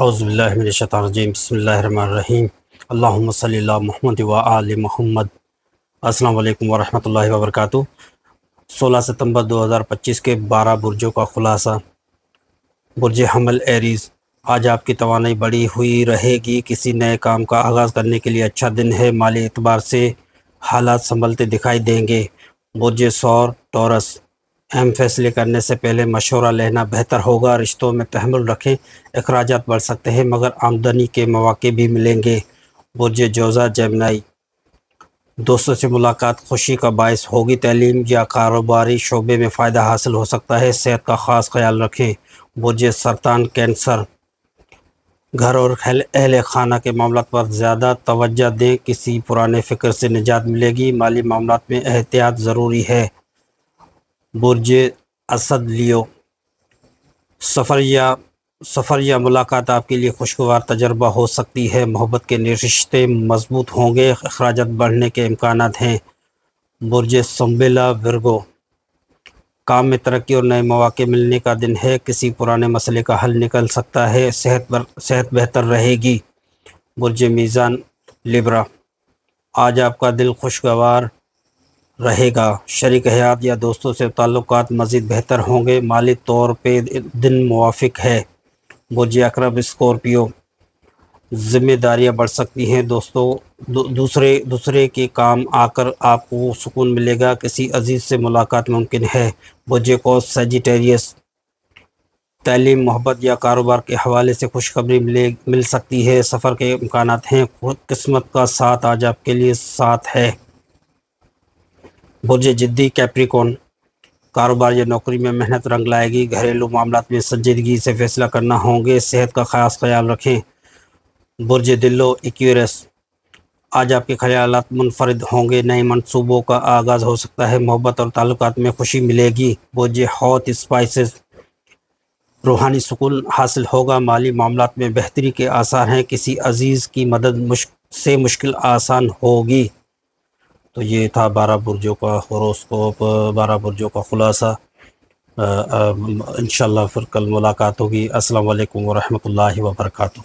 اعوذ باللہ من الشیطان الرجیم، بسم اللہ الرحمن الرحیم، اللہم صلی اللہ محمد و آل محمد۔ السلام علیکم ورحمۃ اللہ وبرکاتہ۔ 16 ستمبر 2025 کے 12 برجوں کا خلاصہ۔ برج حمل ایریز، آج آپ کی توانائی بڑھی ہوئی رہے گی۔ کسی نئے کام کا آغاز کرنے کے لیے اچھا دن ہے۔ مالی اعتبار سے حالات سنبھلتے دکھائی دیں گے۔ برج ثور ٹورس، اہم فیصلے کرنے سے پہلے مشورہ لینا بہتر ہوگا۔ رشتوں میں تحمل رکھیں، اخراجات بڑھ سکتے ہیں مگر آمدنی کے مواقع بھی ملیں گے۔ برج جوزا جیمنائی، دوستوں سے ملاقات خوشی کا باعث ہوگی۔ تعلیم یا کاروباری شعبے میں فائدہ حاصل ہو سکتا ہے، صحت کا خاص خیال رکھیں۔ برج سرطان کینسر، گھر اور اہل خانہ کے معاملات پر زیادہ توجہ دیں، کسی پرانے فکر سے نجات ملے گی۔ مالی معاملات میں احتیاط ضروری ہے۔ برج اسد لیو، سفر یا ملاقات آپ کے لیے خوشگوار تجربہ ہو سکتی ہے۔ محبت کے رشتے مضبوط ہوں گے، اخراجات بڑھنے کے امکانات ہیں۔ برج سنبلا ورگو، کام میں ترقی اور نئے مواقع ملنے کا دن ہے، کسی پرانے مسئلے کا حل نکل سکتا ہے، صحت بہتر رہے گی۔ برج میزان لیبرا، آج آپ کا دل خوشگوار رہے گا، شریک حیات یا دوستوں سے تعلقات مزید بہتر ہوں گے، مالی طور پہ دن موافق ہے۔ برج عقرب اسکورپیو، ذمہ داریاں بڑھ سکتی ہیں، دوسرے کے کام آ کر آپ کو سکون ملے گا، کسی عزیز سے ملاقات ممکن ہے۔ برج قوس سیجیٹیریس، تعلیم، محبت یا کاروبار کے حوالے سے خوشخبری مل سکتی ہے، سفر کے امکانات ہیں، قسمت کا ساتھ آج آپ کے لیے ساتھ ہے۔ برج جدی کیپریکون، کاروبار یا نوکری میں محنت رنگ لائے گی، گھریلو معاملات میں سنجیدگی سے فیصلہ کرنا ہوں گے، صحت کا خاص خیال رکھیں۔ برج دلو ایکویرس، آج آپ کے خیالات منفرد ہوں گے، نئے منصوبوں کا آغاز ہو سکتا ہے، محبت اور تعلقات میں خوشی ملے گی۔ برج حوت اسپائسز، روحانی سکون حاصل ہوگا، مالی معاملات میں بہتری کے آثار ہیں، کسی عزیز کی مدد سے مشکل آسان ہوگی۔ تو یہ تھا 12 برجوں کا ہوروسکوپ، 12 برجوں کا خلاصہ۔ انشاءاللہ پھر کل ملاقات ہوگی۔ السلام علیکم ورحمۃ اللہ وبرکاتہ۔